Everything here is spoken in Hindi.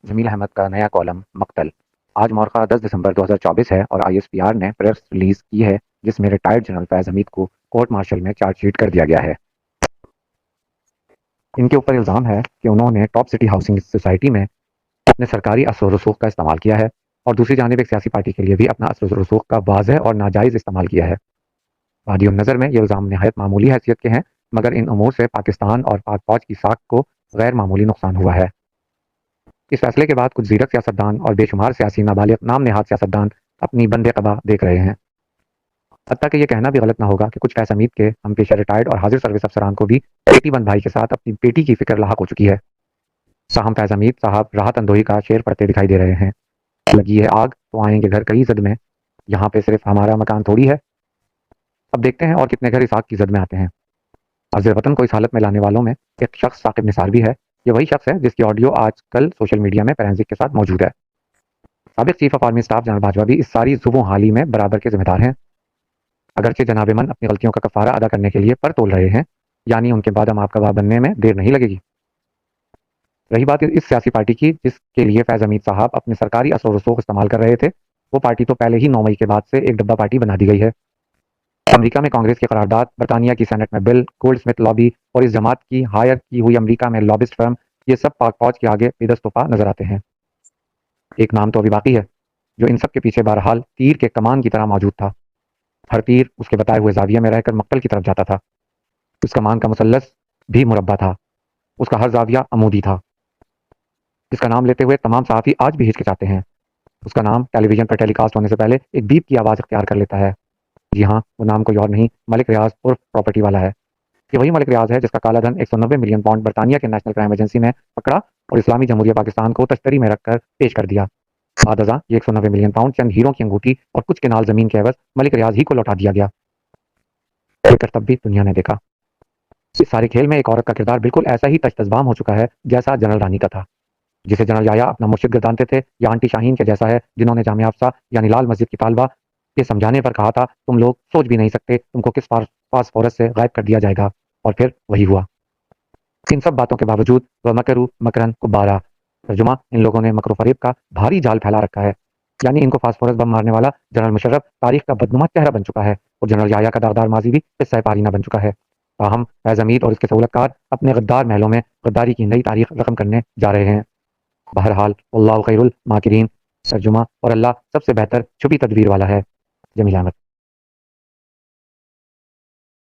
जमील अहमद का नया कॉलम मक्तल। आज मौरखा 10 दिसंबर 2024 है और आईएसपीआर ने प्रेस रिलीज की है जिसमें रिटायर्ड जनरल फैज हमीद को कोर्ट मार्शल में चार्जशीट कर दिया गया है। इनके ऊपर इल्ज़ाम है कि उन्होंने टॉप सिटी हाउसिंग सोसाइटी में अपने सरकारी असर रसूख का इस्तेमाल किया है और दूसरी जानिब एक सियासी पार्टी के लिए भी अपना असर रसूख का वाज़ेह और नाजायज़ इस्तेमाल किया है। वादियों नज़र में ये इल्ज़ाम नहायत मामूली हैसियत के हैं, मगर इन अमूर से पाकिस्तान और पाक फौज की साख को गैर मामूली नुकसान हुआ है। इस फैसले के बाद कुछ ज़ीरक सियासतदान और बेशुमार सियासी नाबालिग नाम नेहाद सियासतदान अपनी बंदे कबा देख रहे हैं। हत्ता कि ये कहना भी गलत ना होगा कि कुछ फैज़ हमीद के हम पेशा रिटायर्ड और हाजिर सर्विस अफसरान को भी बेटी बंद भाई के साथ अपनी बेटी की फिक्र लाहक हो चुकी है। साहम फैज़ हमीद साहब राहत अंदोही का शेर पढ़ते दिखाई दे रहे हैं। लगी है आग तो आएंगे घर कई जद में, यहाँ पे सिर्फ हमारा मकान थोड़ी है। अब देखते हैं और कितने घर इस आग की जद में आते हैं। अज़र वतन को इस हालत में लाने वालों में एक शख्स साकिब निसार भी है। ये वही शख्स है जिसकी ऑडियो आजकल सोशल मीडिया में फोरेंसिक के साथ मौजूद है। साबिक chief of army staff general Bajwa भी इस सारी जुबों हाली में बराबर के जिम्मेदार हैं। अगरचे जनाब मन अपनी गलतियों का कफारा अदा करने के लिए पर तोल रहे हैं, यानी उनके बाद हम आपका वाह बनने में देर नहीं लगेगी। रही बात इस सियासी पार्टी की जिसके लिए फैज़ हमीद साहब अपने सरकारी असर रसूख इस्तेमाल कर रहे थे, वो पार्टी तो पहले ही 9 मई के बाद से एक डब्बा पार्टी बना दी गई है। अमेरिका में कांग्रेस की करारदाद, बरतानिया की सेनेट में बिल, गोल्ड स्मिथ लॉबी और इस जमात की हायर की हुई अमेरिका में लॉबिस्ट फर्म, ये सब पाक फौज के आगे बेदस्तूपा नजर आते हैं। एक नाम तो अभी बाकी है जो इन सब के पीछे बहरहाल तीर के कमान की तरह मौजूद था। हर तीर उसके बताए हुए जाविये में रहकर मक्तल की तरफ जाता था। उस कमान का मुसल्लस भी मुरब्बा था, उसका हर जाविया अमूदी था। जिसका नाम लेते हुए तमाम सहाफ़ी आज भी हिचकिचाते हैं। उसका नाम टेलीविजन पर टेलीकास्ट होने से पहले एक बीप की आवाज़ अख्तियार कर लेता है। जी हाँ, वो नाम कोई और नहीं, मलिक रियाज उर्फ प्रॉपर्टी वाला है। ये वही मलिक रियाज है जिसका काला धन 190 मिलियन पाउंड बरतानिया के नेशनल क्राइम एजेंसी ने पकड़ा और इस्लामी जमहूरिया पाकिस्तान को तश्तरी में रखकर पेश कर दिया। बाद अज़ां ये 190 मिलियन पाउंड चंद हीरों की अंगूठी और कुछ केनाल जमीन के एवज मलिक रियाज ही को लौटा दिया गया। लेकर तब भी दुनिया ने देखा इस सारे खेल में एक औरत का किरदार बिल्कुल ऐसा ही तश्तज़बाम हो चुका है जैसा जनरल रानी का था, जिसे जनरल याया अपना मुर्शिद गर्दानते थे, या आंटी शाहीन के जैसा है जिन्होंने जामिया अफ़सा यानी लाल मस्जिद की तालबा के समझाने पर कहा था तुम लोग सोच भी नहीं सकते तुमको किस फास्फोरस से गायब कर दिया जाएगा, और फिर वही हुआ। इन सब बातों के बावजूद वह मकरू मकरन कुब्बारा, तर्जुमा इन लोगों ने मकर फरेब का भारी जाल फैला रखा है। यानी इनको फास्फोरस बम मारने वाला जनरल मुशर्रफ तारीख का बदनुमा चेहरा बन चुका है और जनरल याया का दागदार माजी भी किस्सा पारीना बन चुका है। ताहम फैज़ हमीद और इसके सहूलतकार अपने गद्दार महलों में गद्दारी की नई तारीख रकम करने जा रहे हैं। बहरहाल अल्लाह खैरुल माकिरीन, तर्जुमा और अल्लाह सबसे बेहतर छुपी तदबीर वाला है। जमील अहमद।